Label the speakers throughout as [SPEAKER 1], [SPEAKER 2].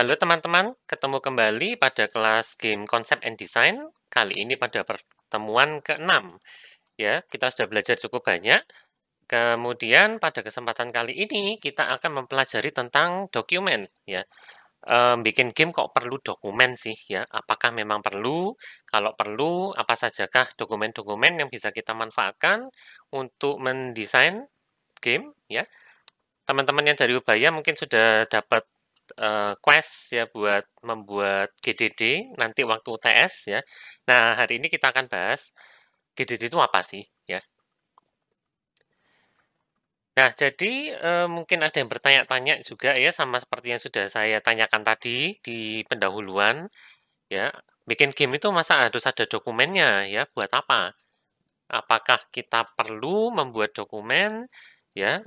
[SPEAKER 1] Halo teman-teman, ketemu kembali pada kelas Game Concept and Design. Kali ini pada pertemuan ke-6. Ya, kita sudah belajar cukup banyak. Kemudian pada kesempatan kali ini kita akan mempelajari tentang dokumen. Ya, bikin game kok perlu dokumen sih? Ya, apakah memang perlu? Kalau perlu, apa sajakah dokumen-dokumen yang bisa kita manfaatkan untuk mendesain game? Ya, teman-teman yang dari Ubaya mungkin sudah dapat quest ya buat membuat GDD nanti waktu UTS ya. Nah, hari ini kita akan bahas GDD itu apa sih ya. Nah, jadi mungkin ada yang bertanya-tanya juga ya sama seperti yang sudah saya tanyakan tadi di pendahuluan ya. Bikin game itu masa harus ada dokumennya ya, buat apa? Apakah kita perlu membuat dokumen ya?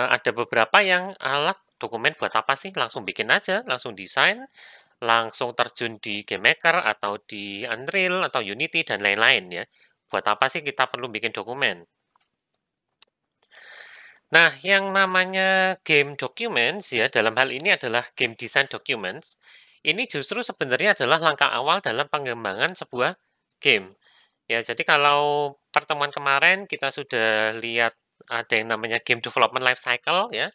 [SPEAKER 1] Ada beberapa yang alat dokumen buat apa sih? Langsung bikin aja, langsung desain, langsung terjun di GameMaker atau di Unreal atau Unity dan lain-lain ya. Buat apa sih kita perlu bikin dokumen? Nah, yang namanya game documents ya, dalam hal ini adalah game design documents. Ini justru sebenarnya adalah langkah awal dalam pengembangan sebuah game. Ya, jadi kalau pertemuan kemarin kita sudah lihat ada yang namanya game development life cycle ya.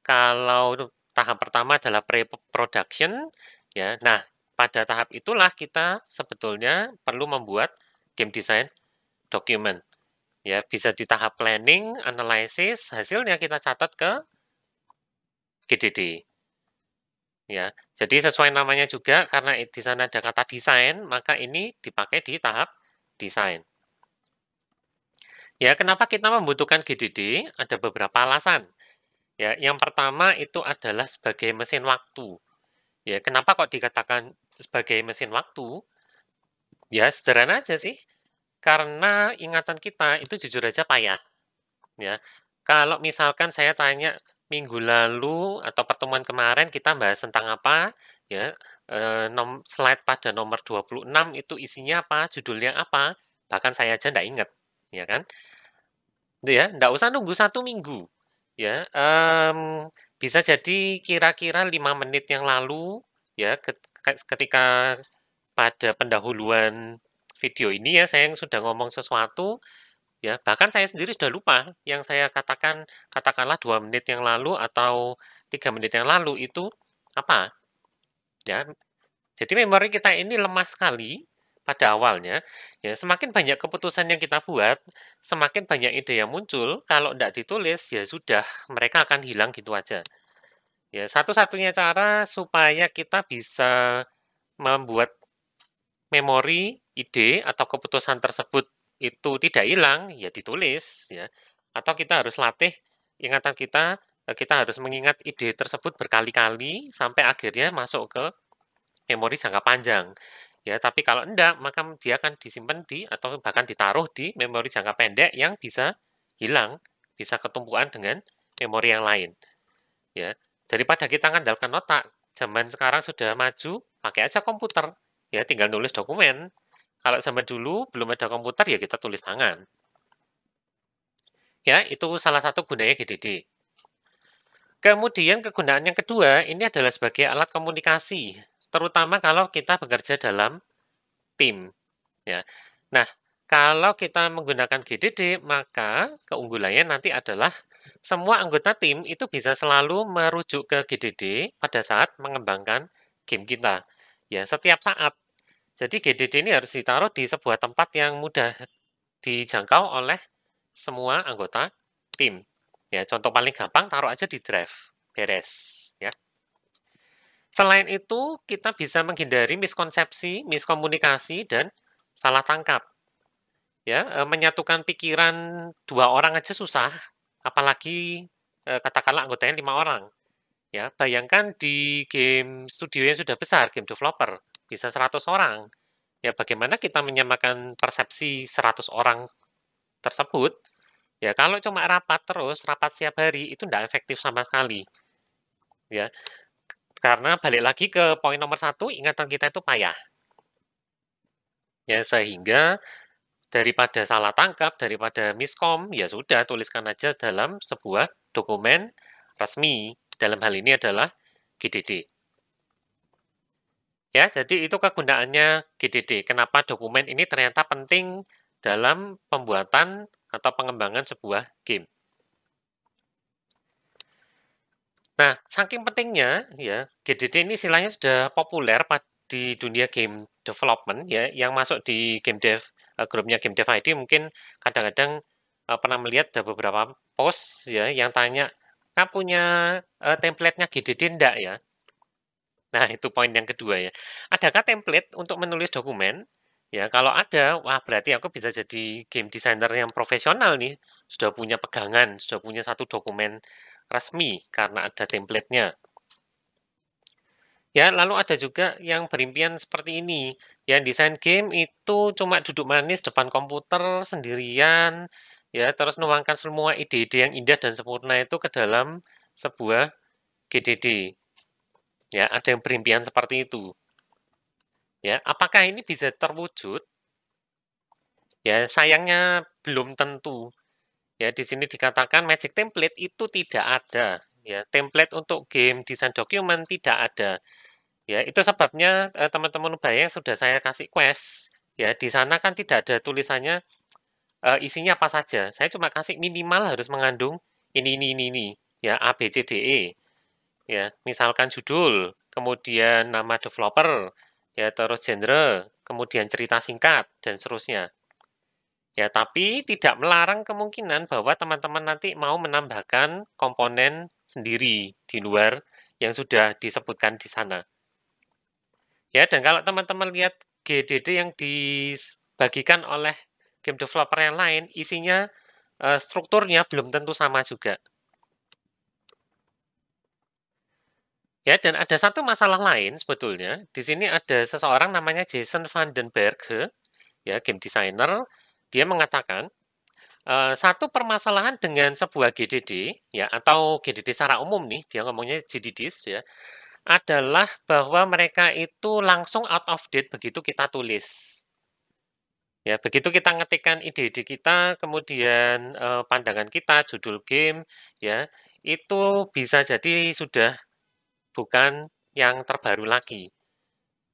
[SPEAKER 1] Kalau tahap pertama adalah pre-production ya. Nah, pada tahap itulah kita sebetulnya perlu membuat game design document. Ya, bisa di tahap planning, analysis, hasilnya kita catat ke GDD. Ya, jadi sesuai namanya juga karena di sana ada kata desain, maka ini dipakai di tahap desain. Ya, kenapa kita membutuhkan GDD? Ada beberapa alasan. Ya, yang pertama itu adalah sebagai mesin waktu. Ya, kenapa kok dikatakan sebagai mesin waktu? Ya, sederhana aja sih. Karena ingatan kita itu jujur aja payah. Ya, kalau misalkan saya tanya minggu lalu atau pertemuan kemarin kita bahas tentang apa, ya, slide pada nomor 26 itu isinya apa, judulnya apa, bahkan saya aja nggak inget, ya kan? Itu ya, nggak usah nunggu 1 minggu. Ya, bisa jadi kira-kira 5 menit yang lalu, ya, ketika pada pendahuluan video ini ya, saya yang sudah ngomong sesuatu, ya, bahkan saya sendiri sudah lupa yang saya katakan, katakanlah 2 menit yang lalu atau 3 menit yang lalu itu apa, ya. Jadi memori kita ini lemah sekali pada awalnya, ya, semakin banyak keputusan yang kita buat, semakin banyak ide yang muncul, kalau tidak ditulis, ya sudah, mereka akan hilang gitu aja. Ya, satu-satunya cara supaya kita bisa membuat memori, ide, atau keputusan tersebut itu tidak hilang, ya ditulis, ya. Atau kita harus latih ingatan kita, kita harus mengingat ide tersebut berkali-kali sampai akhirnya masuk ke memori jangka panjang. Ya, tapi kalau enggak, maka dia akan disimpan di atau bahkan ditaruh di memori jangka pendek yang bisa hilang, bisa ketumpuan dengan memori yang lain. Ya, daripada kita ngandalkan otak, zaman sekarang sudah maju, pakai aja komputer. Ya, tinggal nulis dokumen. Kalau zaman dulu belum ada komputer, ya kita tulis tangan. Ya, itu salah satu gunanya GDD. Kemudian kegunaan yang kedua, ini adalah sebagai alat komunikasi, terutama kalau kita bekerja dalam tim. Ya. Nah, kalau kita menggunakan GDD, maka keunggulannya nanti adalah semua anggota tim itu bisa selalu merujuk ke GDD pada saat mengembangkan game kita. Ya, setiap saat. Jadi GDD ini harus ditaruh di sebuah tempat yang mudah dijangkau oleh semua anggota tim. Ya, contoh paling gampang taruh aja di drive. Beres, ya. Selain itu, kita bisa menghindari miskonsepsi, miskomunikasi, dan salah tangkap. Ya, menyatukan pikiran 2 orang aja susah, apalagi katakanlah anggotanya 5 orang. Ya, bayangkan di game studio yang sudah besar, game developer, bisa 100 orang. Ya, bagaimana kita menyamakan persepsi 100 orang tersebut? Ya, kalau cuma rapat terus, rapat setiap hari, itu tidak efektif sama sekali. Ya, karena balik lagi ke poin nomor 1, ingatan kita itu payah. Ya, sehingga daripada salah tangkap, daripada miskom, ya sudah, tuliskan aja dalam sebuah dokumen resmi. Dalam hal ini adalah GDD. Ya, jadi itu kegunaannya GDD. Kenapa dokumen ini ternyata penting dalam pembuatan atau pengembangan sebuah game. Nah, saking pentingnya ya, GDD ini istilahnya sudah populer di dunia game development ya, yang masuk di game dev grupnya Game Dev ID mungkin kadang-kadang pernah melihat ada beberapa post ya yang tanya, "Kak punya template-nya GDD enggak ya?" Nah, itu poin yang kedua ya. Adakah template untuk menulis dokumen? Ya, kalau ada, wah berarti aku bisa jadi game designer yang profesional nih. Sudah punya pegangan, sudah punya satu dokumen resmi karena ada template-nya. Ya, lalu ada juga yang berimpian seperti ini. Yang desain game itu cuma duduk manis depan komputer sendirian, ya, terus nuangkan semua ide-ide yang indah dan sempurna itu ke dalam sebuah GDD. Ya, ada yang berimpian seperti itu. Ya, apakah ini bisa terwujud? Ya, sayangnya belum tentu. Ya, di sini dikatakan magic template itu tidak ada. Ya, template untuk game desain dokumen tidak ada. Ya, itu sebabnya teman-teman Ubaya yang sudah saya kasih quest. Ya, di sana kan tidak ada tulisannya isinya apa saja. Saya cuma kasih minimal harus mengandung ini. Ya, A, B, C, D, E. Ya, misalkan judul, kemudian nama developer, ya terus genre, kemudian cerita singkat dan seterusnya. Ya, tapi tidak melarang kemungkinan bahwa teman-teman nanti mau menambahkan komponen sendiri di luar yang sudah disebutkan di sana. Ya, dan kalau teman-teman lihat GDD yang dibagikan oleh game developer yang lain, isinya strukturnya belum tentu sama juga. Ya, dan ada satu masalah lain sebetulnya. Di sini ada seseorang namanya Jason van den Berge, ya, game designer. Dia mengatakan, satu permasalahan dengan sebuah GDD, ya, atau GDD secara umum nih, dia ngomongnya GDDs, ya, adalah bahwa mereka itu langsung out of date begitu kita tulis. Ya, begitu kita ngetikkan ide-ide kita, kemudian pandangan kita, judul game, ya, itu bisa jadi sudah bukan yang terbaru lagi.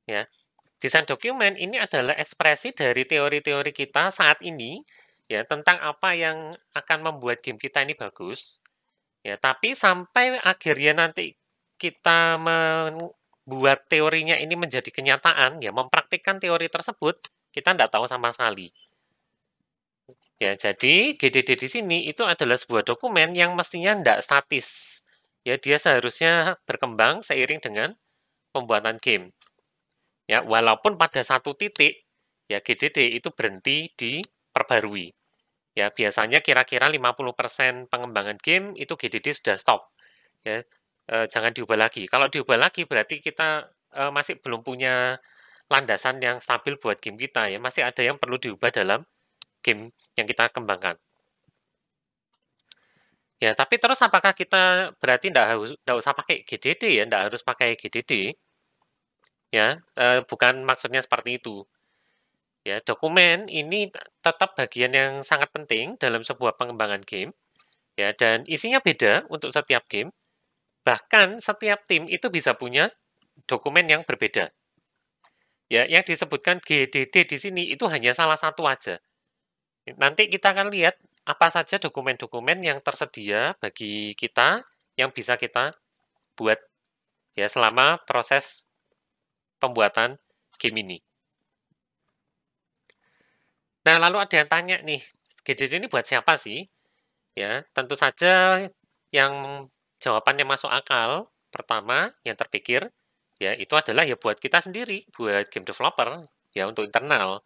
[SPEAKER 1] Ya, desain dokumen ini adalah ekspresi dari teori-teori kita saat ini, ya, tentang apa yang akan membuat game kita ini bagus. Ya, tapi sampai akhirnya nanti kita membuat teorinya ini menjadi kenyataan, ya, mempraktikkan teori tersebut, kita tidak tahu sama sekali. Ya, jadi GDD di sini itu adalah sebuah dokumen yang mestinya tidak statis. Ya, dia seharusnya berkembang seiring dengan pembuatan game. Ya, walaupun pada satu titik, ya GDD itu berhenti diperbarui. Ya, biasanya kira-kira 50% pengembangan game itu GDD sudah stop. Ya, jangan diubah lagi. Kalau diubah lagi berarti kita masih belum punya landasan yang stabil buat game kita ya. Masih ada yang perlu diubah dalam game yang kita kembangkan. Ya, tapi terus apakah kita berarti nggak usah pakai GDD ya, nggak harus pakai GDD? Ya, bukan maksudnya seperti itu. Ya, dokumen ini tetap bagian yang sangat penting dalam sebuah pengembangan game. Ya, dan isinya beda untuk setiap game. Bahkan setiap tim itu bisa punya dokumen yang berbeda. Ya, yang disebutkan GDD di sini itu hanya salah satu aja. Nanti kita akan lihat apa saja dokumen-dokumen yang tersedia bagi kita yang bisa kita buat ya selama proses pembuatan game ini. Nah, lalu ada yang tanya nih, GDD ini buat siapa sih? Ya, tentu saja yang jawabannya masuk akal, pertama yang terpikir, ya itu adalah ya buat kita sendiri, buat game developer, ya untuk internal.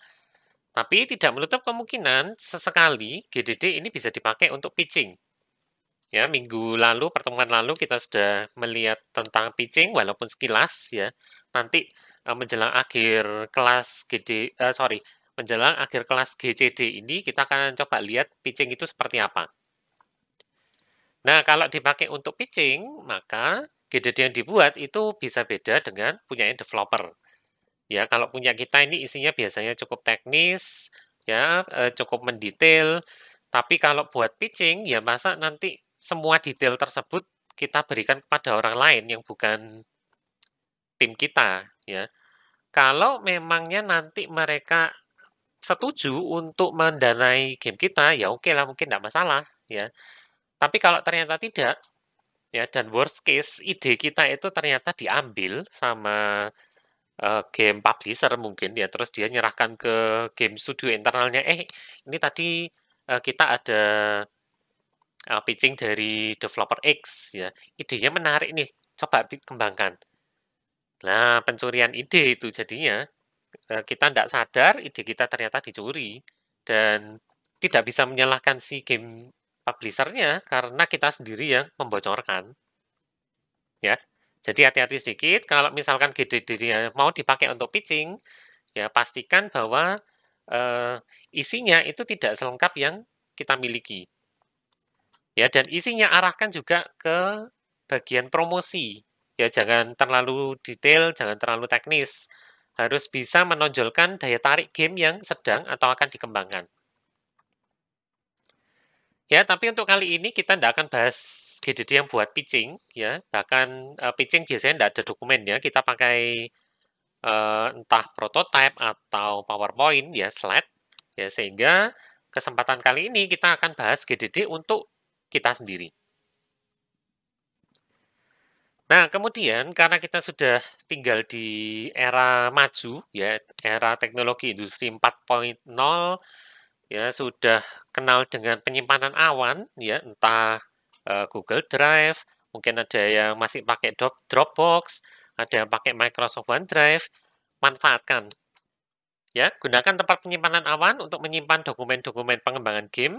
[SPEAKER 1] Tapi tidak menutup kemungkinan sesekali GDD ini bisa dipakai untuk pitching. Ya, minggu lalu, pertemuan lalu kita sudah melihat tentang pitching walaupun sekilas ya. Nanti menjelang akhir kelas menjelang akhir kelas GCD ini kita akan coba lihat pitching itu seperti apa. Nah, kalau dipakai untuk pitching, maka GDD yang dibuat itu bisa beda dengan punya developer. Ya, kalau punya kita ini isinya biasanya cukup teknis, ya, cukup mendetail. Tapi kalau buat pitching, ya masa nanti semua detail tersebut kita berikan kepada orang lain yang bukan tim kita, ya. kalau memangnya nanti mereka setuju untuk mendanai game kita, ya oke lah, mungkin tidak masalah, ya. Tapi kalau ternyata tidak, ya, dan worst case ide kita itu ternyata diambil sama game publisher mungkin, ya, terus dia nyerahkan ke game studio internalnya, ini tadi kita ada pitching dari developer X, ya, idenya menarik nih, coba dikembangkan. Nah, pencurian ide itu jadinya kita tidak sadar ide kita ternyata dicuri dan tidak bisa menyalahkan si game publisher-nya karena kita sendiri yang membocorkan. Ya, jadi hati-hati sedikit kalau misalkan GDD-nya mau dipakai untuk pitching, ya pastikan bahwa isinya itu tidak selengkap yang kita miliki. Ya, dan isinya arahkan juga ke bagian promosi. Ya, jangan terlalu detail, jangan terlalu teknis. Harus bisa menonjolkan daya tarik game yang sedang atau akan dikembangkan. Ya, tapi untuk kali ini kita tidak akan bahas GDD yang buat pitching, ya. Bahkan pitching biasanya tidak ada dokumennya, kita pakai entah prototype atau PowerPoint, ya, slide, ya, sehingga kesempatan kali ini kita akan bahas GDD untuk kita sendiri. Nah, kemudian karena kita sudah tinggal di era maju, ya, era teknologi industri 4.0, ya, sudah kenal dengan penyimpanan awan, ya, entah Google Drive, mungkin ada yang masih pakai Dropbox, ada yang pakai Microsoft OneDrive, manfaatkan. Ya, gunakan tempat penyimpanan awan untuk menyimpan dokumen-dokumen pengembangan game,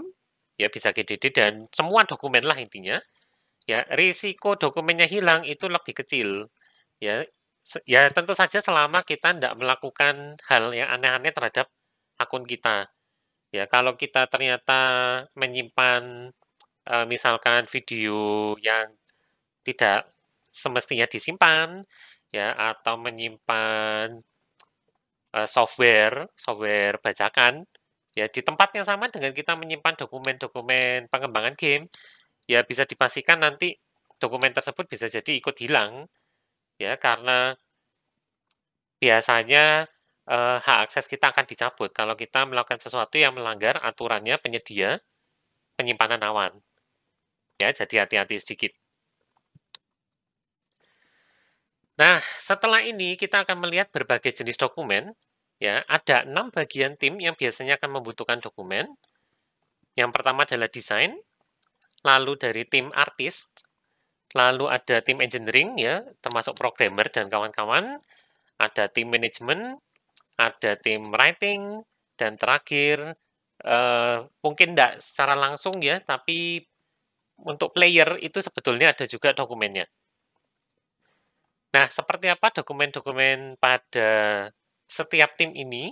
[SPEAKER 1] ya bisa GDD dan semua dokumen lah intinya. Ya, risiko dokumennya hilang itu lebih kecil. Ya, ya tentu saja selama kita tidak melakukan hal yang aneh-aneh terhadap akun kita. Ya, kalau kita ternyata menyimpan misalkan video yang tidak semestinya disimpan, ya, atau menyimpan software bajakan, ya di tempat yang sama dengan kita menyimpan dokumen-dokumen pengembangan game, ya bisa dipastikan nanti dokumen tersebut bisa jadi ikut hilang, ya karena biasanya hak akses kita akan dicabut kalau kita melakukan sesuatu yang melanggar aturannya penyedia penyimpanan awan. Ya, jadi hati-hati sedikit. Nah, setelah ini kita akan melihat berbagai jenis dokumen. Ya, ada 6 bagian tim yang biasanya akan membutuhkan dokumen. Yang pertama adalah desain, lalu dari tim artis, lalu ada tim engineering, ya, termasuk programmer dan kawan-kawan, ada tim manajemen, ada tim writing, dan terakhir mungkin tidak secara langsung ya, tapi untuk player itu sebetulnya ada juga dokumennya. Nah, seperti apa dokumen-dokumen pada setiap tim ini?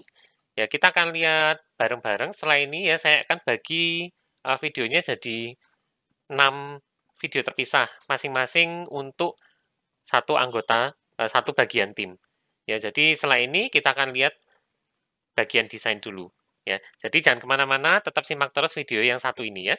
[SPEAKER 1] Ya, kita akan lihat bareng-bareng. Setelah ini ya, saya akan bagi videonya jadi 6 video terpisah, masing-masing untuk satu anggota, satu bagian tim. Ya, jadi setelah ini kita akan lihat bagian desain dulu. Ya, jadi jangan kemana-mana, tetap simak terus video yang satu ini ya.